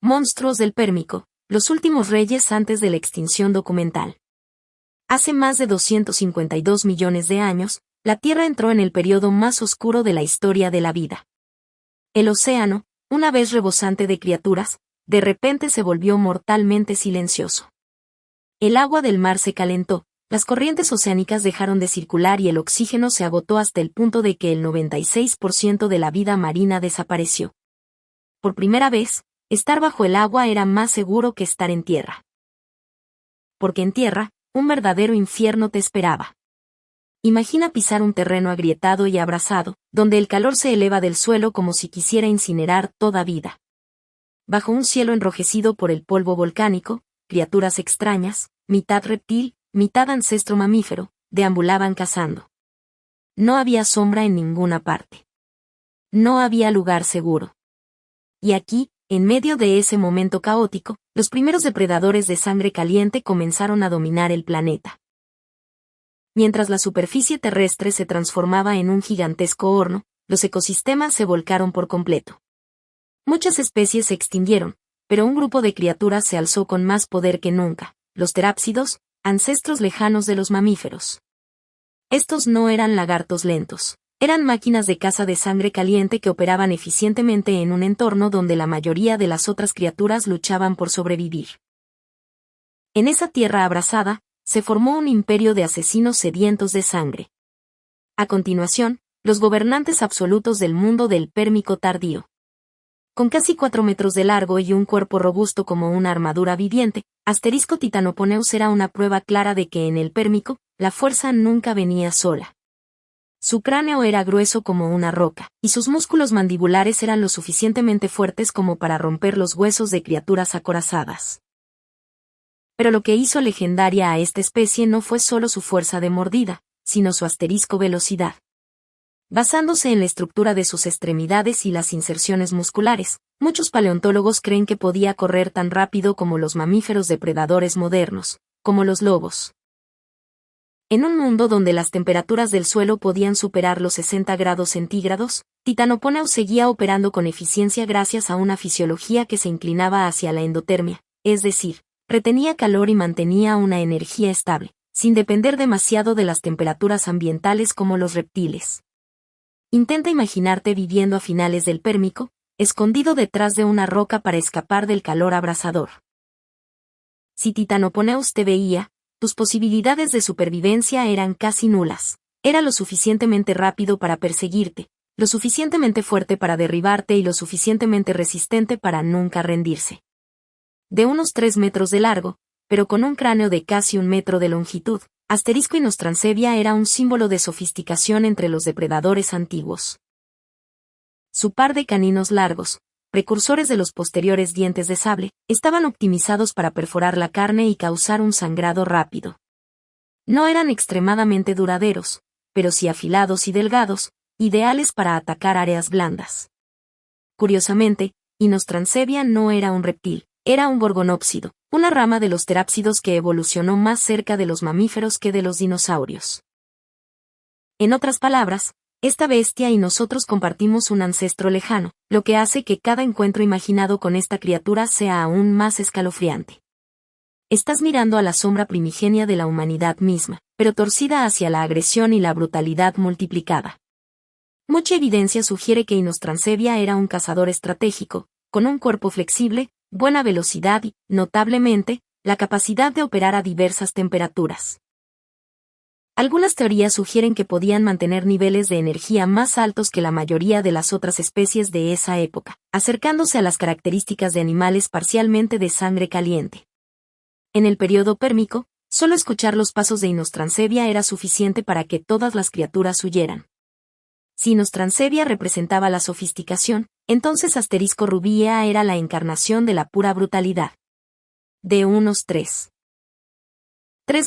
Monstruos del Pérmico, los últimos reyes antes de la extinción documental. Hace más de 252 millones de años, la Tierra entró en el periodo más oscuro de la historia de la vida. El océano, una vez rebosante de criaturas, de repente se volvió mortalmente silencioso. El agua del mar se calentó, las corrientes oceánicas dejaron de circular y el oxígeno se agotó hasta el punto de que el 96% de la vida marina desapareció. Por primera vez, estar bajo el agua era más seguro que estar en tierra. Porque en tierra, un verdadero infierno te esperaba. Imagina pisar un terreno agrietado y abrasado, donde el calor se eleva del suelo como si quisiera incinerar toda vida. Bajo un cielo enrojecido por el polvo volcánico, criaturas extrañas, mitad reptil, mitad ancestro mamífero, deambulaban cazando. No había sombra en ninguna parte. No había lugar seguro. Y aquí, en medio de ese momento caótico, los primeros depredadores de sangre caliente comenzaron a dominar el planeta. Mientras la superficie terrestre se transformaba en un gigantesco horno, los ecosistemas se volcaron por completo. Muchas especies se extinguieron, pero un grupo de criaturas se alzó con más poder que nunca, los terápsidos, ancestros lejanos de los mamíferos. Estos no eran lagartos lentos. Eran máquinas de caza de sangre caliente que operaban eficientemente en un entorno donde la mayoría de las otras criaturas luchaban por sobrevivir. En esa tierra abrasada, se formó un imperio de asesinos sedientos de sangre. A continuación, los gobernantes absolutos del mundo del Pérmico tardío. Con casi 4 metros de largo y un cuerpo robusto como una armadura viviente, Titanoponeus era una prueba clara de que en el Pérmico, la fuerza nunca venía sola. Su cráneo era grueso como una roca, y sus músculos mandibulares eran lo suficientemente fuertes como para romper los huesos de criaturas acorazadas. Pero lo que hizo legendaria a esta especie no fue solo su fuerza de mordida, sino su velocidad. Basándose en la estructura de sus extremidades y las inserciones musculares, muchos paleontólogos creen que podía correr tan rápido como los mamíferos depredadores modernos, como los lobos. En un mundo donde las temperaturas del suelo podían superar los 60 grados centígrados, Titanoponeus seguía operando con eficiencia gracias a una fisiología que se inclinaba hacia la endotermia, es decir, retenía calor y mantenía una energía estable, sin depender demasiado de las temperaturas ambientales como los reptiles. Intenta imaginarte viviendo a finales del Pérmico, escondido detrás de una roca para escapar del calor abrasador. Si Titanoponeus te veía, tus posibilidades de supervivencia eran casi nulas. Era lo suficientemente rápido para perseguirte, lo suficientemente fuerte para derribarte y lo suficientemente resistente para nunca rendirse. De unos 3 metros de largo, pero con un cráneo de casi 1 metro de longitud, Inostrancevia era un símbolo de sofisticación entre los depredadores antiguos. Su par de caninos largos, precursores de los posteriores dientes de sable, estaban optimizados para perforar la carne y causar un sangrado rápido. No eran extremadamente duraderos, pero sí afilados y delgados, ideales para atacar áreas blandas. Curiosamente, Inostrancevia no era un reptil, era un gorgonópsido, una rama de los terápsidos que evolucionó más cerca de los mamíferos que de los dinosaurios. En otras palabras, esta bestia y nosotros compartimos un ancestro lejano, lo que hace que cada encuentro imaginado con esta criatura sea aún más escalofriante. Estás mirando a la sombra primigenia de la humanidad misma, pero torcida hacia la agresión y la brutalidad multiplicada. Mucha evidencia sugiere que Inostrancevia era un cazador estratégico, con un cuerpo flexible, buena velocidad y, notablemente, la capacidad de operar a diversas temperaturas. Algunas teorías sugieren que podían mantener niveles de energía más altos que la mayoría de las otras especies de esa época, acercándose a las características de animales parcialmente de sangre caliente. En el período Pérmico, solo escuchar los pasos de Inostrancevia era suficiente para que todas las criaturas huyeran. Si Inostrancevia representaba la sofisticación, entonces Rubia era la encarnación de la pura brutalidad. De unos 3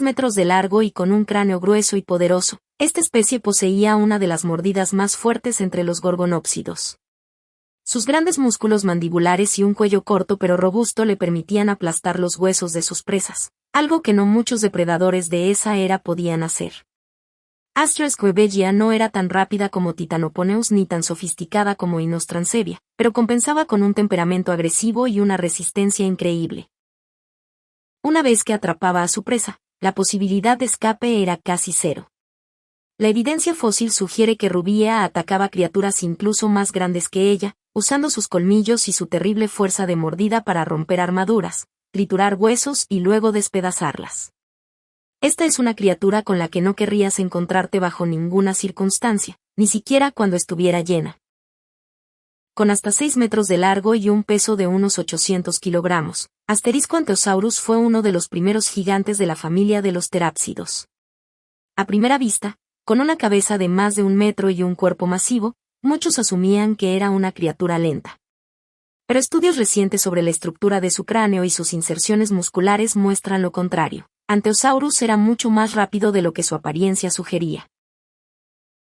metros de largo y con un cráneo grueso y poderoso, esta especie poseía una de las mordidas más fuertes entre los gorgonópsidos. Sus grandes músculos mandibulares y un cuello corto pero robusto le permitían aplastar los huesos de sus presas, algo que no muchos depredadores de esa era podían hacer. Webbeggia no era tan rápida como Titanoponeus ni tan sofisticada como Inostrancevia, pero compensaba con un temperamento agresivo y una resistencia increíble. Una vez que atrapaba a su presa, la posibilidad de escape era casi cero. La evidencia fósil sugiere que Rubia atacaba criaturas incluso más grandes que ella, usando sus colmillos y su terrible fuerza de mordida para romper armaduras, triturar huesos y luego despedazarlas. Esta es una criatura con la que no querrías encontrarte bajo ninguna circunstancia, ni siquiera cuando estuviera llena. Con hasta 6 metros de largo y un peso de unos 800 kilogramos, Ankylosaurus fue uno de los primeros gigantes de la familia de los terápsidos. A primera vista, con una cabeza de más de 1 metro y un cuerpo masivo, muchos asumían que era una criatura lenta. Pero estudios recientes sobre la estructura de su cráneo y sus inserciones musculares muestran lo contrario. Ankylosaurus era mucho más rápido de lo que su apariencia sugería.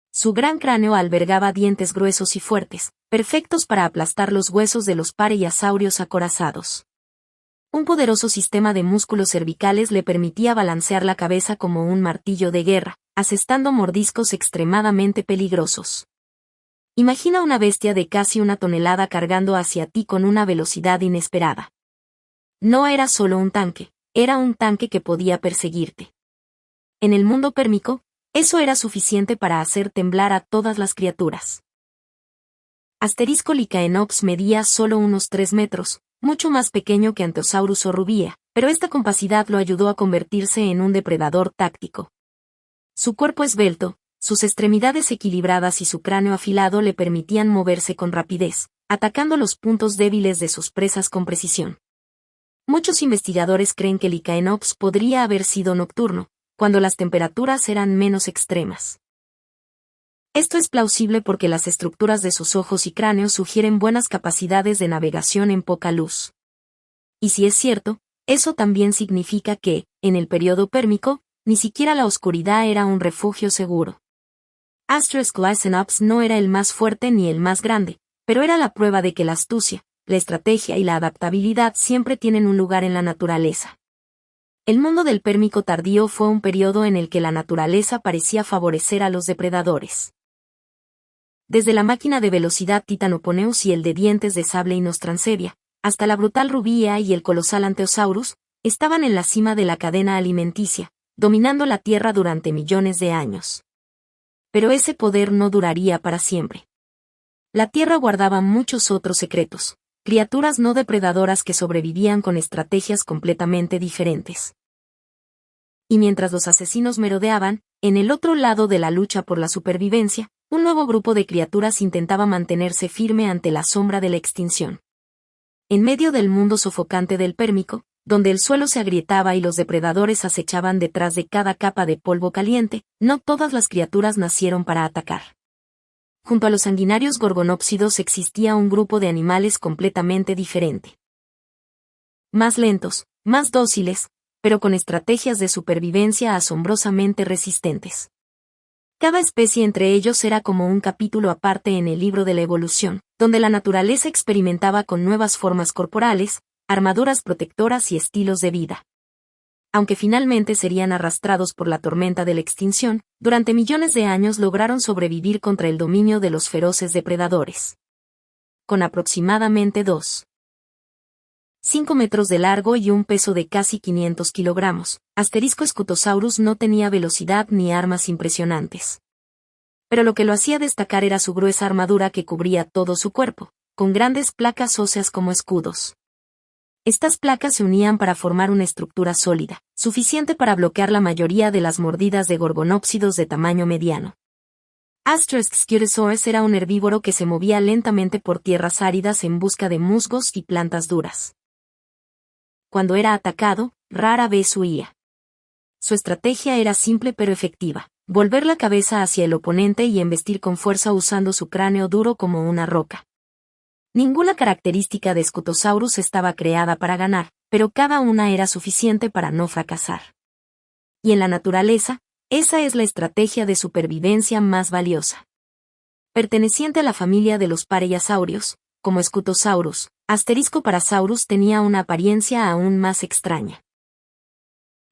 Su gran cráneo albergaba dientes gruesos y fuertes, perfectos para aplastar los huesos de los pareiasaurios acorazados. Un poderoso sistema de músculos cervicales le permitía balancear la cabeza como un martillo de guerra, asestando mordiscos extremadamente peligrosos. Imagina una bestia de casi 1 tonelada cargando hacia ti con una velocidad inesperada. No era solo un tanque, era un tanque que podía perseguirte. En el mundo pérmico, eso era suficiente para hacer temblar a todas las criaturas. Lycaenops medía solo unos 3 metros, mucho más pequeño que Ankylosaurus o Rubia, pero esta compacidad lo ayudó a convertirse en un depredador táctico. Su cuerpo esbelto, sus extremidades equilibradas y su cráneo afilado le permitían moverse con rapidez, atacando los puntos débiles de sus presas con precisión. Muchos investigadores creen que Lycaenops podría haber sido nocturno, cuando las temperaturas eran menos extremas. Esto es plausible porque las estructuras de sus ojos y cráneo sugieren buenas capacidades de navegación en poca luz. Y si es cierto, eso también significa que, en el periodo pérmico, ni siquiera la oscuridad era un refugio seguro. Glycenops no era el más fuerte ni el más grande, pero era la prueba de que la astucia, la estrategia y la adaptabilidad siempre tienen un lugar en la naturaleza. El mundo del Pérmico tardío fue un periodo en el que la naturaleza parecía favorecer a los depredadores. Desde la máquina de velocidad Titanoponeus y el de dientes de sable Inostrancevia, hasta la brutal Rubia y el colosal Ankylosaurus, estaban en la cima de la cadena alimenticia, dominando la Tierra durante millones de años. Pero ese poder no duraría para siempre. La Tierra guardaba muchos otros secretos, criaturas no depredadoras que sobrevivían con estrategias completamente diferentes. Y mientras los asesinos merodeaban, en el otro lado de la lucha por la supervivencia, un nuevo grupo de criaturas intentaba mantenerse firme ante la sombra de la extinción. En medio del mundo sofocante del Pérmico, donde el suelo se agrietaba y los depredadores acechaban detrás de cada capa de polvo caliente, no todas las criaturas nacieron para atacar. Junto a los sanguinarios gorgonópsidos existía un grupo de animales completamente diferente. Más lentos, más dóciles, pero con estrategias de supervivencia asombrosamente resistentes. Cada especie entre ellos era como un capítulo aparte en el libro de la evolución, donde la naturaleza experimentaba con nuevas formas corporales, armaduras protectoras y estilos de vida. Aunque finalmente serían arrastrados por la tormenta de la extinción, durante millones de años lograron sobrevivir contra el dominio de los feroces depredadores. Con aproximadamente 2,5 metros de largo y un peso de casi 500 kilogramos, Scutosaurus no tenía velocidad ni armas impresionantes. Pero lo que lo hacía destacar era su gruesa armadura que cubría todo su cuerpo, con grandes placas óseas como escudos. Estas placas se unían para formar una estructura sólida, suficiente para bloquear la mayoría de las mordidas de gorgonópsidos de tamaño mediano. Scutosaurus era un herbívoro que se movía lentamente por tierras áridas en busca de musgos y plantas duras. Cuando era atacado, rara vez huía. Su estrategia era simple pero efectiva: volver la cabeza hacia el oponente y embestir con fuerza usando su cráneo duro como una roca. Ninguna característica de Scutosaurus estaba creada para ganar, pero cada una era suficiente para no fracasar. Y en la naturaleza, esa es la estrategia de supervivencia más valiosa. Perteneciente a la familia de los pareiasaurios, como Scutosaurus, Parasaurus tenía una apariencia aún más extraña.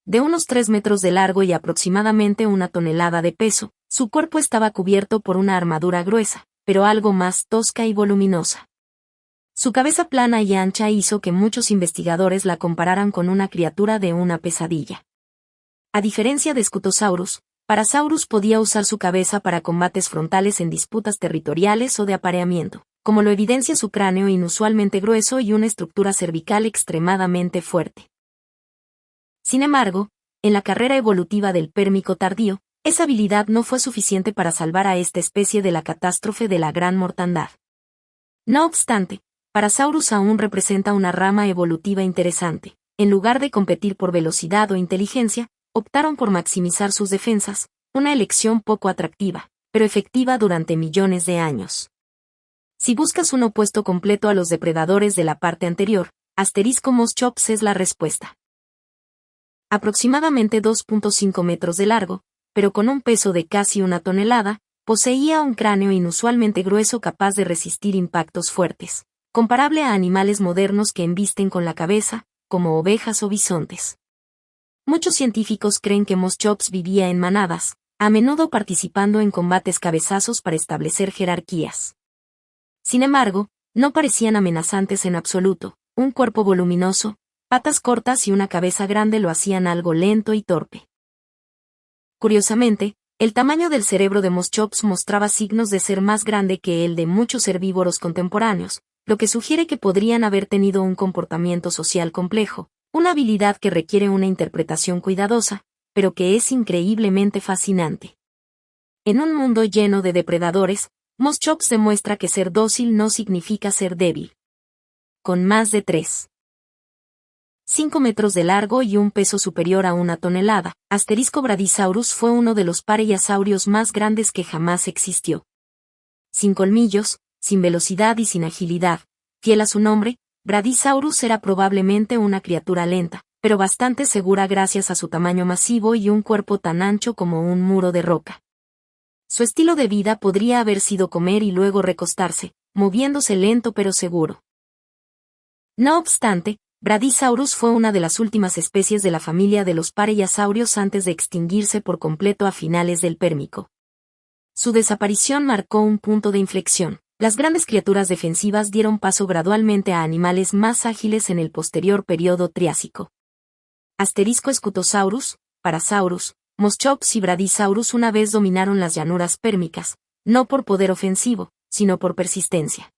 De unos 3 metros de largo y aproximadamente 1 tonelada de peso, Su cuerpo estaba cubierto por una armadura gruesa, pero algo más tosca y voluminosa. Su cabeza plana y ancha hizo que muchos investigadores la compararan con una criatura de una pesadilla. A diferencia de Scutosaurus, Parasaurus podía usar su cabeza para combates frontales en disputas territoriales o de apareamiento, como lo evidencia su cráneo inusualmente grueso y una estructura cervical extremadamente fuerte. Sin embargo, en la carrera evolutiva del Pérmico tardío, esa habilidad no fue suficiente para salvar a esta especie de la catástrofe de la gran mortandad. No obstante, Parasaurus aún representa una rama evolutiva interesante. En lugar de competir por velocidad o inteligencia, optaron por maximizar sus defensas, una elección poco atractiva, pero efectiva durante millones de años. Si buscas un opuesto completo a los depredadores de la parte anterior, Moschops es la respuesta. Aproximadamente 2.5 metros de largo, pero con un peso de casi 1 tonelada, poseía un cráneo inusualmente grueso capaz de resistir impactos fuertes, comparable a animales modernos que embisten con la cabeza, como ovejas o bisontes. Muchos científicos creen que Moschops vivía en manadas, a menudo participando en combates cabezazos para establecer jerarquías. Sin embargo, no parecían amenazantes en absoluto. Un cuerpo voluminoso, patas cortas y una cabeza grande lo hacían algo lento y torpe. Curiosamente, el tamaño del cerebro de Moschops mostraba signos de ser más grande que el de muchos herbívoros contemporáneos, lo que sugiere que podrían haber tenido un comportamiento social complejo, una habilidad que requiere una interpretación cuidadosa, pero que es increíblemente fascinante. En un mundo lleno de depredadores, Moschops demuestra que ser dócil no significa ser débil. Con más de 3,5 metros de largo y un peso superior a 1 tonelada, Brachiosaurus fue uno de los pareiasaurios más grandes que jamás existió. Sin colmillos, sin velocidad y sin agilidad, fiel a su nombre, Brachiosaurus era probablemente una criatura lenta, pero bastante segura gracias a su tamaño masivo y un cuerpo tan ancho como un muro de roca. Su estilo de vida podría haber sido comer y luego recostarse, moviéndose lento pero seguro. No obstante, Brachiosaurus fue una de las últimas especies de la familia de los pareiasaurios antes de extinguirse por completo a finales del Pérmico. Su desaparición marcó un punto de inflexión. Las grandes criaturas defensivas dieron paso gradualmente a animales más ágiles en el posterior período Triásico. Scutosaurus, Parasaurus, Moschops y Brachiosaurus una vez dominaron las llanuras pérmicas, no por poder ofensivo, sino por persistencia.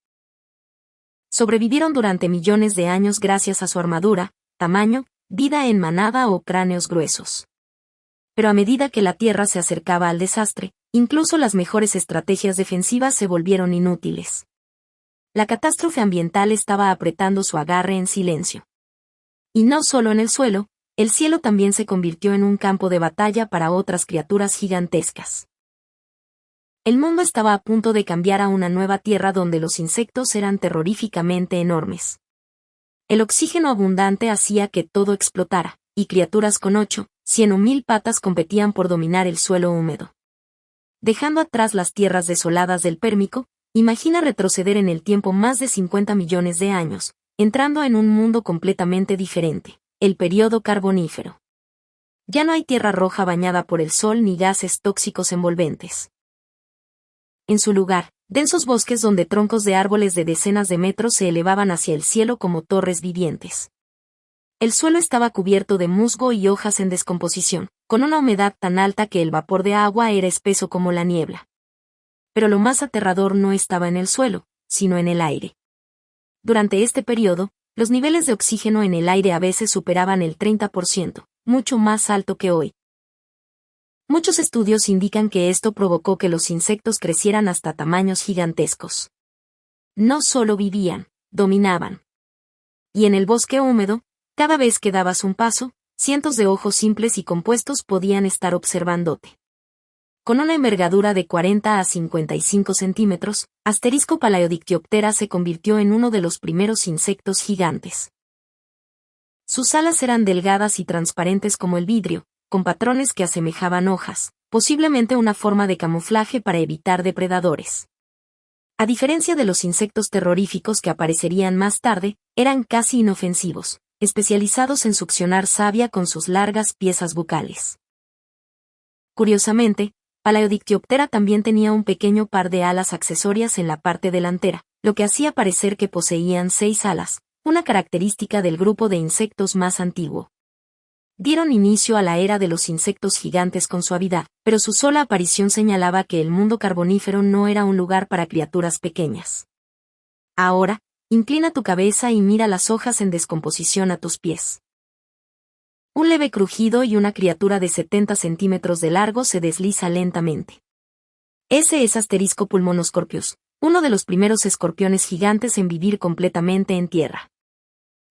Sobrevivieron durante millones de años gracias a su armadura, tamaño, vida en manada o cráneos gruesos. Pero a medida que la Tierra se acercaba al desastre, incluso las mejores estrategias defensivas se volvieron inútiles. La catástrofe ambiental estaba apretando su agarre en silencio. Y no solo en el suelo, el cielo también se convirtió en un campo de batalla para otras criaturas gigantescas. El mundo estaba a punto de cambiar a una nueva tierra donde los insectos eran terroríficamente enormes. El oxígeno abundante hacía que todo explotara, y criaturas con 8, 100 o 1000 patas competían por dominar el suelo húmedo. Dejando atrás las tierras desoladas del Pérmico, imagina retroceder en el tiempo más de 50 millones de años, entrando en un mundo completamente diferente, el período Carbonífero. Ya no hay tierra roja bañada por el sol ni gases tóxicos envolventes. En su lugar, densos bosques donde troncos de árboles de decenas de metros se elevaban hacia el cielo como torres vivientes. El suelo estaba cubierto de musgo y hojas en descomposición, con una humedad tan alta que el vapor de agua era espeso como la niebla. Pero lo más aterrador no estaba en el suelo, sino en el aire. Durante este periodo, los niveles de oxígeno en el aire a veces superaban el 30%, mucho más alto que hoy. Muchos estudios indican que esto provocó que los insectos crecieran hasta tamaños gigantescos. No solo vivían, dominaban. Y en el bosque húmedo, cada vez que dabas un paso, cientos de ojos simples y compuestos podían estar observándote. Con una envergadura de 40 a 55 centímetros, Palaeodictyoptera se convirtió en uno de los primeros insectos gigantes. Sus alas eran delgadas y transparentes como el vidrio, con patrones que asemejaban hojas, posiblemente una forma de camuflaje para evitar depredadores. A diferencia de los insectos terroríficos que aparecerían más tarde, eran casi inofensivos, especializados en succionar savia con sus largas piezas bucales. Curiosamente, Palaeodictyoptera también tenía un pequeño par de alas accesorias en la parte delantera, lo que hacía parecer que poseían 6 alas, una característica del grupo de insectos más antiguo. Dieron inicio a la era de los insectos gigantes con suavidad, pero su sola aparición señalaba que el mundo carbonífero no era un lugar para criaturas pequeñas. Ahora, inclina tu cabeza y mira las hojas en descomposición a tus pies. Un leve crujido y una criatura de 70 centímetros de largo se desliza lentamente. Ese es Pulmonoscorpius, uno de los primeros escorpiones gigantes en vivir completamente en tierra.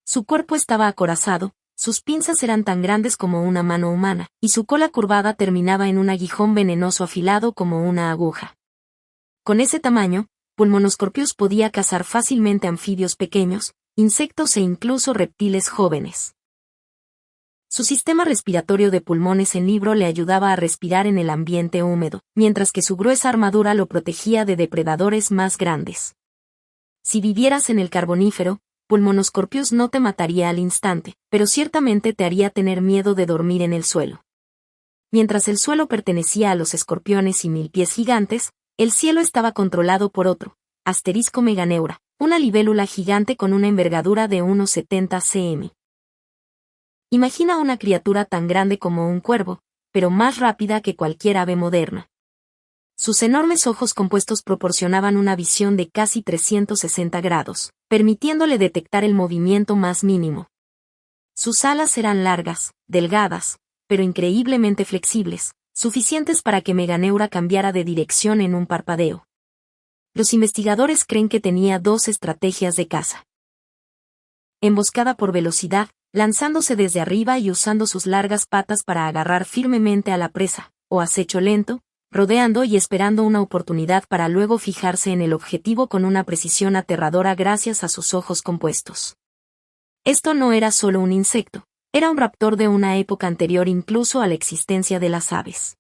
Su cuerpo estaba acorazado, sus pinzas eran tan grandes como una mano humana, y su cola curvada terminaba en un aguijón venenoso afilado como una aguja. Con ese tamaño, Pulmonoscorpius podía cazar fácilmente anfibios pequeños, insectos e incluso reptiles jóvenes. Su sistema respiratorio de pulmones en libro le ayudaba a respirar en el ambiente húmedo, mientras que su gruesa armadura lo protegía de depredadores más grandes. Si vivieras en el Carbonífero, Pulmonoscorpius no te mataría al instante, pero ciertamente te haría tener miedo de dormir en el suelo. Mientras el suelo pertenecía a los escorpiones y milpies gigantes, el cielo estaba controlado por otro, Meganeura, una libélula gigante con una envergadura de unos 70 cm. Imagina una criatura tan grande como un cuervo, pero más rápida que cualquier ave moderna. Sus enormes ojos compuestos proporcionaban una visión de casi 360 grados, permitiéndole detectar el movimiento más mínimo. Sus alas eran largas, delgadas, pero increíblemente flexibles, suficientes para que Meganeura cambiara de dirección en un parpadeo. Los investigadores creen que tenía 2 estrategias de caza. Emboscada por velocidad, lanzándose desde arriba y usando sus largas patas para agarrar firmemente a la presa, o acecho lento, rodeando y esperando una oportunidad para luego fijarse en el objetivo con una precisión aterradora gracias a sus ojos compuestos. Esto no era solo un insecto, era un raptor de una época anterior incluso a la existencia de las aves.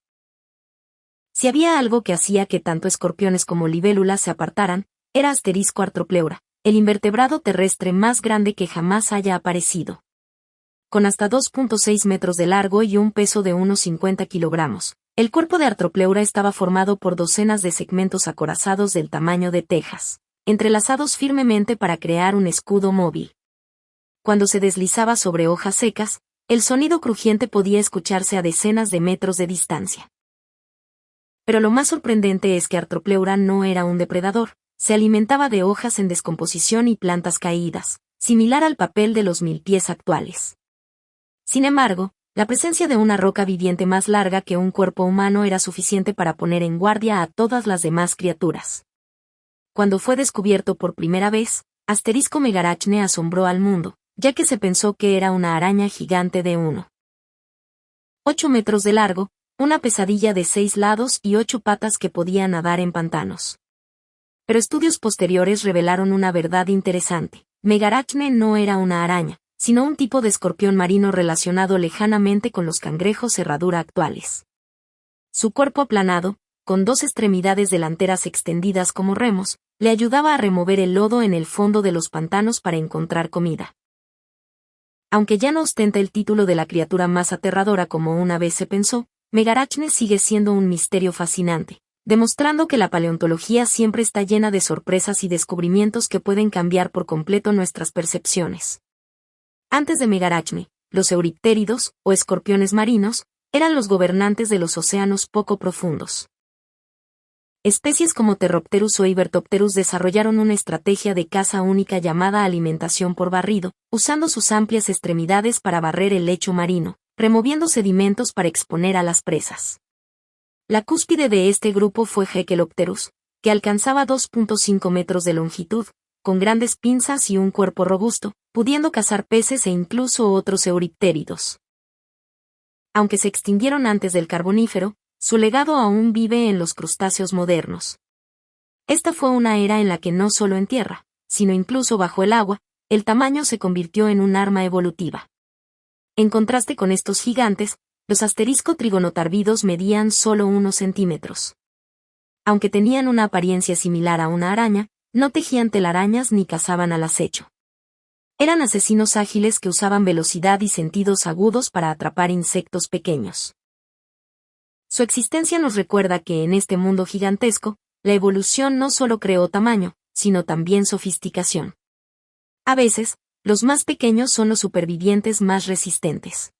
Si había algo que hacía que tanto escorpiones como libélulas se apartaran, era Artropleura, el invertebrado terrestre más grande que jamás haya aparecido. Con hasta 2.6 metros de largo y un peso de unos 50 kilogramos, el cuerpo de Artropleura estaba formado por docenas de segmentos acorazados del tamaño de tejas, entrelazados firmemente para crear un escudo móvil. Cuando se deslizaba sobre hojas secas, el sonido crujiente podía escucharse a decenas de metros de distancia. Pero lo más sorprendente es que Artropleura no era un depredador, se alimentaba de hojas en descomposición y plantas caídas, similar al papel de los milpies actuales. Sin embargo, la presencia de una roca viviente más larga que un cuerpo humano era suficiente para poner en guardia a todas las demás criaturas. Cuando fue descubierto por primera vez, Megarachne asombró al mundo, ya que se pensó que era una araña gigante de 1,8 metros de largo, una pesadilla de 6 lados y 8 patas que podía nadar en pantanos. Pero estudios posteriores revelaron una verdad interesante: Megarachne no era una araña, sino un tipo de escorpión marino relacionado lejanamente con los cangrejos herradura actuales. Su cuerpo aplanado, con 2 extremidades delanteras extendidas como remos, le ayudaba a remover el lodo en el fondo de los pantanos para encontrar comida. Aunque ya no ostenta el título de la criatura más aterradora como una vez se pensó, Megarachne sigue siendo un misterio fascinante, demostrando que la paleontología siempre está llena de sorpresas y descubrimientos que pueden cambiar por completo nuestras percepciones. Antes de Megarachne, los euriptéridos, o escorpiones marinos, eran los gobernantes de los océanos poco profundos. Especies como Theropterus o Ibertopterus desarrollaron una estrategia de caza única llamada alimentación por barrido, usando sus amplias extremidades para barrer el lecho marino, removiendo sedimentos para exponer a las presas. La cúspide de este grupo fue Heckelopterus, que alcanzaba 2.5 metros de longitud, con grandes pinzas y un cuerpo robusto, pudiendo cazar peces e incluso otros euriptéridos. Aunque se extinguieron antes del Carbonífero, su legado aún vive en los crustáceos modernos. Esta fue una era en la que no solo en tierra, sino incluso bajo el agua, el tamaño se convirtió en un arma evolutiva. En contraste con estos gigantes, los trigonotarvidos medían solo unos centímetros. Aunque tenían una apariencia similar a una araña, no tejían telarañas ni cazaban al acecho. Eran asesinos ágiles que usaban velocidad y sentidos agudos para atrapar insectos pequeños. Su existencia nos recuerda que en este mundo gigantesco, la evolución no solo creó tamaño, sino también sofisticación. A veces, los más pequeños son los supervivientes más resistentes.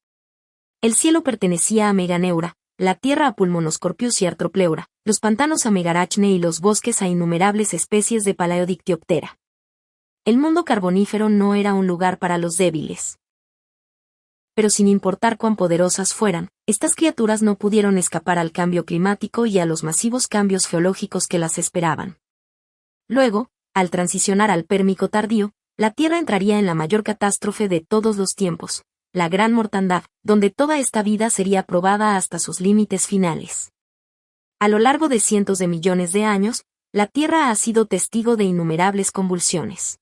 El cielo pertenecía a Meganeura, la tierra a Pulmonoscorpius y Artropleura, los pantanos a Megarachne y los bosques a innumerables especies de Palaeodictyoptera. El mundo carbonífero no era un lugar para los débiles. Pero sin importar cuán poderosas fueran, estas criaturas no pudieron escapar al cambio climático y a los masivos cambios geológicos que las esperaban. Luego, al transicionar al Pérmico tardío, la Tierra entraría en la mayor catástrofe de todos los tiempos, la Gran Mortandad, donde toda esta vida sería probada hasta sus límites finales. A lo largo de cientos de millones de años, la Tierra ha sido testigo de innumerables convulsiones.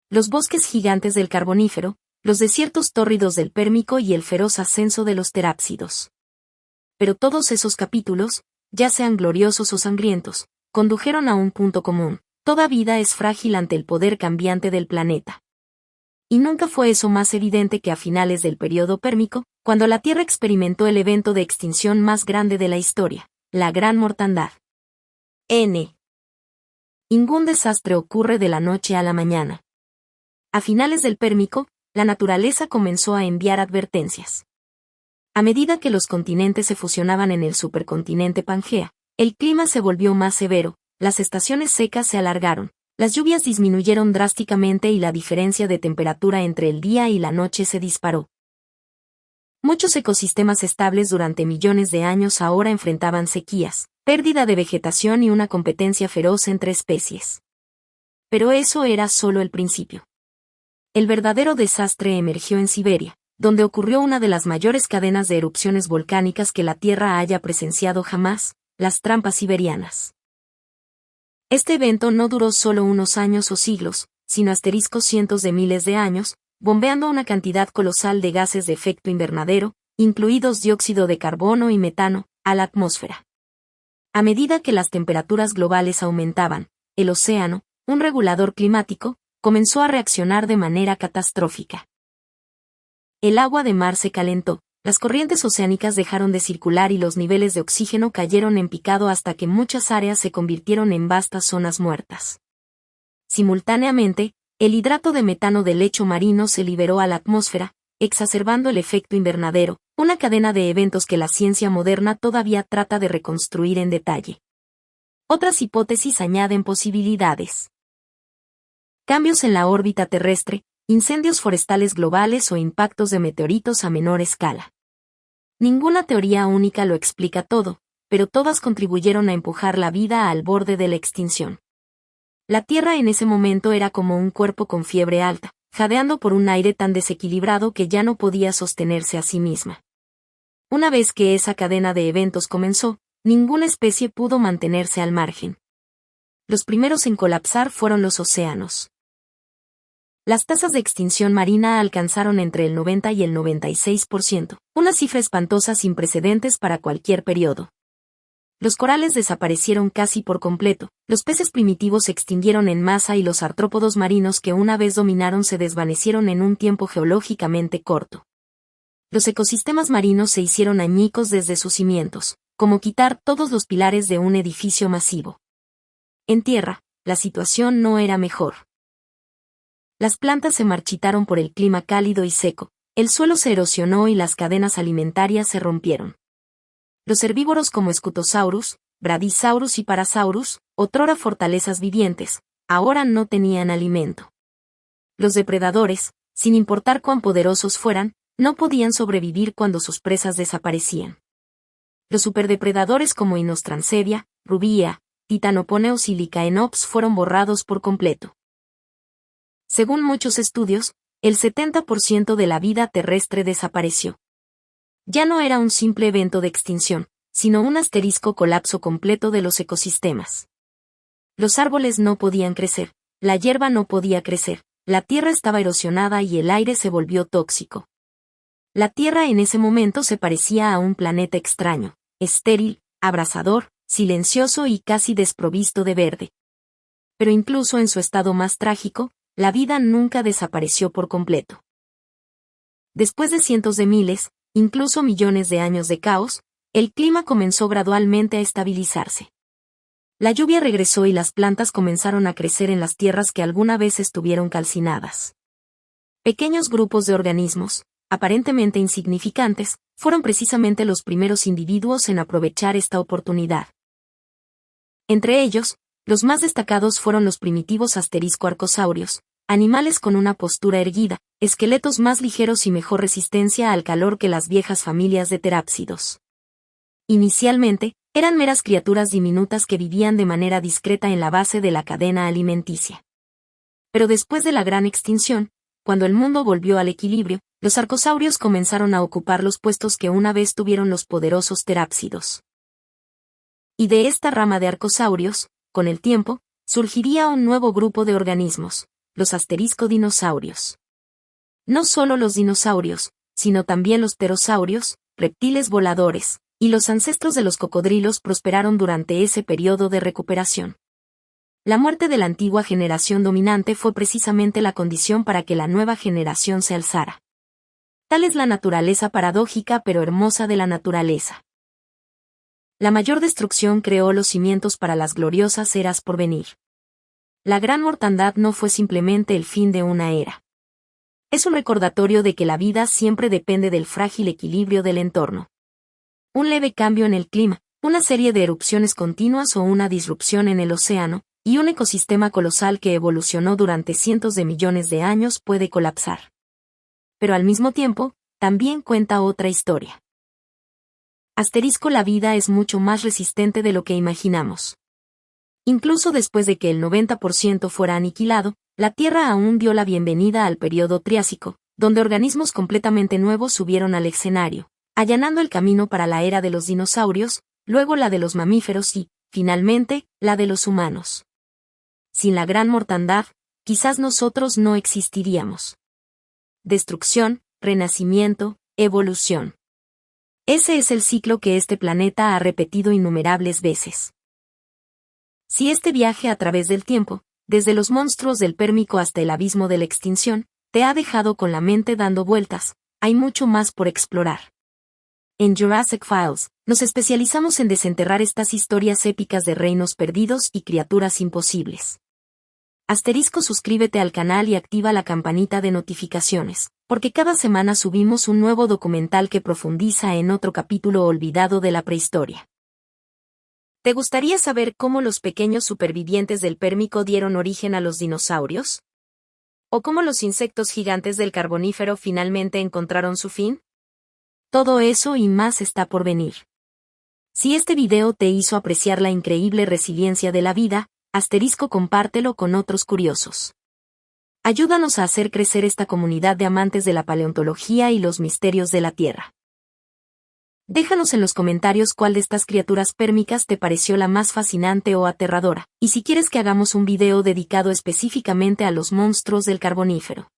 Los bosques gigantes del Carbonífero, los desiertos tórridos del Pérmico y el feroz ascenso de los terápsidos. Pero todos esos capítulos, ya sean gloriosos o sangrientos, condujeron a un punto común: toda vida es frágil ante el poder cambiante del planeta. Y nunca fue eso más evidente que a finales del período Pérmico, cuando la Tierra experimentó el evento de extinción más grande de la historia, la Gran Mortandad. Ningún desastre ocurre de la noche a la mañana. A finales del Pérmico, la naturaleza comenzó a enviar advertencias. A medida que los continentes se fusionaban en el supercontinente Pangea, el clima se volvió más severo, las estaciones secas se alargaron, las lluvias disminuyeron drásticamente y la diferencia de temperatura entre el día y la noche se disparó. Muchos ecosistemas estables durante millones de años ahora enfrentaban sequías, pérdida de vegetación y una competencia feroz entre especies. Pero eso era solo el principio. El verdadero desastre emergió en Siberia, donde ocurrió una de las mayores cadenas de erupciones volcánicas que la Tierra haya presenciado jamás, las trampas siberianas. Este evento no duró solo unos años o siglos, sino cientos de miles de años, bombeando una cantidad colosal de gases de efecto invernadero, incluidos dióxido de carbono y metano, a la atmósfera. A medida que las temperaturas globales aumentaban, el océano, un regulador climático, comenzó a reaccionar de manera catastrófica. El agua de mar se calentó, las corrientes oceánicas dejaron de circular y los niveles de oxígeno cayeron en picado hasta que muchas áreas se convirtieron en vastas zonas muertas. Simultáneamente, el hidrato de metano del lecho marino se liberó a la atmósfera, exacerbando el efecto invernadero, una cadena de eventos que la ciencia moderna todavía trata de reconstruir en detalle. Otras hipótesis añaden posibilidades. Cambios en la órbita terrestre, incendios forestales globales o impactos de meteoritos a menor escala. Ninguna teoría única lo explica todo, pero todas contribuyeron a empujar la vida al borde de la extinción. La Tierra en ese momento era como un cuerpo con fiebre alta, jadeando por un aire tan desequilibrado que ya no podía sostenerse a sí misma. Una vez que esa cadena de eventos comenzó, ninguna especie pudo mantenerse al margen. Los primeros en colapsar fueron los océanos. Las tasas de extinción marina alcanzaron entre el 90 y el 96%, una cifra espantosa sin precedentes para cualquier periodo. Los corales desaparecieron casi por completo, los peces primitivos se extinguieron en masa y los artrópodos marinos que una vez dominaron se desvanecieron en un tiempo geológicamente corto. Los ecosistemas marinos se hicieron añicos desde sus cimientos, como quitar todos los pilares de un edificio masivo. En tierra, la situación no era mejor. Las plantas se marchitaron por el clima cálido y seco, el suelo se erosionó y las cadenas alimentarias se rompieron. Los herbívoros como Scutosaurus, Brachiosaurus y Parasaurus, otrora fortalezas vivientes, ahora no tenían alimento. Los depredadores, sin importar cuán poderosos fueran, no podían sobrevivir cuando sus presas desaparecían. Los superdepredadores como Inostrancevia, Rubia, Titanoponeus y Lycaenops fueron borrados por completo. Según muchos estudios, el 70% de la vida terrestre desapareció. Ya no era un simple evento de extinción, sino un asterisco colapso completo de los ecosistemas. Los árboles no podían crecer, la hierba no podía crecer, la tierra estaba erosionada y el aire se volvió tóxico. La Tierra en ese momento se parecía a un planeta extraño, estéril, abrasador, silencioso y casi desprovisto de verde. Pero incluso en su estado más trágico, la vida nunca desapareció por completo. Después de cientos de miles, incluso millones de años de caos, el clima comenzó gradualmente a estabilizarse. La lluvia regresó y las plantas comenzaron a crecer en las tierras que alguna vez estuvieron calcinadas. Pequeños grupos de organismos, aparentemente insignificantes, fueron precisamente los primeros individuos en aprovechar esta oportunidad. Entre ellos, los más destacados fueron los primitivos asterisco-arcosaurios, animales con una postura erguida, esqueletos más ligeros y mejor resistencia al calor que las viejas familias de terápsidos. Inicialmente, eran meras criaturas diminutas que vivían de manera discreta en la base de la cadena alimenticia. Pero después de la gran extinción, cuando el mundo volvió al equilibrio, los arcosaurios comenzaron a ocupar los puestos que una vez tuvieron los poderosos terápsidos. Y de esta rama de arcosaurios, con el tiempo, surgiría un nuevo grupo de organismos, los asterisco-dinosaurios. No solo los dinosaurios, sino también los pterosaurios, reptiles voladores, y los ancestros de los cocodrilos prosperaron durante ese periodo de recuperación. La muerte de la antigua generación dominante fue precisamente la condición para que la nueva generación se alzara. Tal es la naturaleza paradójica pero hermosa de la naturaleza. La mayor destrucción creó los cimientos para las gloriosas eras por venir. La gran mortandad no fue simplemente el fin de una era. Es un recordatorio de que la vida siempre depende del frágil equilibrio del entorno. Un leve cambio en el clima, una serie de erupciones continuas o una disrupción en el océano, y un ecosistema colosal que evolucionó durante cientos de millones de años puede colapsar. Pero al mismo tiempo, también cuenta otra historia. La vida es mucho más resistente de lo que imaginamos. Incluso después de que el 90% fuera aniquilado, la Tierra aún dio la bienvenida al período Triásico, donde organismos completamente nuevos subieron al escenario, allanando el camino para la era de los dinosaurios, luego la de los mamíferos y, finalmente, la de los humanos. Sin la gran mortandad, quizás nosotros no existiríamos. Destrucción, renacimiento, evolución. Ese es el ciclo que este planeta ha repetido innumerables veces. Si este viaje a través del tiempo, desde los monstruos del Pérmico hasta el abismo de la extinción, te ha dejado con la mente dando vueltas, hay mucho más por explorar. En Jurassic Files, nos especializamos en desenterrar estas historias épicas de reinos perdidos y criaturas imposibles. Suscríbete al canal y activa la campanita de notificaciones, porque cada semana subimos un nuevo documental que profundiza en otro capítulo olvidado de la prehistoria. ¿Te gustaría saber cómo los pequeños supervivientes del Pérmico dieron origen a los dinosaurios? ¿O cómo los insectos gigantes del Carbonífero finalmente encontraron su fin? Todo eso y más está por venir. Si este video te hizo apreciar la increíble resiliencia de la vida, compártelo con otros curiosos. Ayúdanos a hacer crecer esta comunidad de amantes de la paleontología y los misterios de la Tierra. Déjanos en los comentarios cuál de estas criaturas pérmicas te pareció la más fascinante o aterradora, y si quieres que hagamos un video dedicado específicamente a los monstruos del Carbonífero.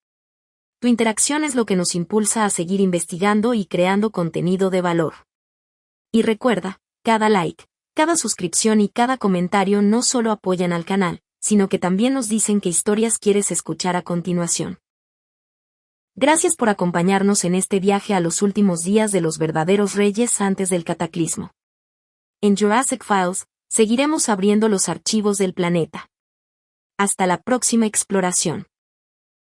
Tu interacción es lo que nos impulsa a seguir investigando y creando contenido de valor. Y recuerda, cada like, cada suscripción y cada comentario no solo apoyan al canal, sino que también nos dicen qué historias quieres escuchar a continuación. Gracias por acompañarnos en este viaje a los últimos días de los verdaderos reyes antes del cataclismo. En Jurassic Files, seguiremos abriendo los archivos del planeta. Hasta la próxima exploración.